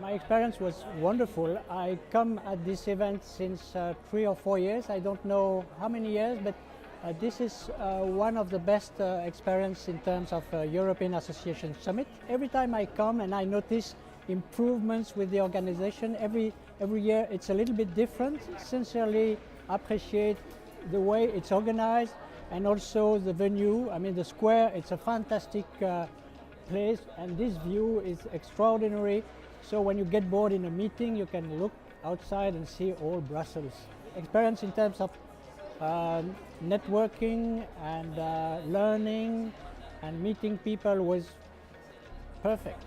My experience was wonderful. I come at this event since 3 or 4 years. I don't know how many years, but this is one of the best experience in terms of European Association Summit. Every time I come and I notice improvements with the organization, every year it's a little bit different. Sincerely appreciate the way it's organized and also the venue. I mean, the square, it's a fantastic place, and this view is extraordinary. So when you get bored in a meeting, you can look outside and see all Brussels. Experience in terms of networking and learning and meeting people was perfect.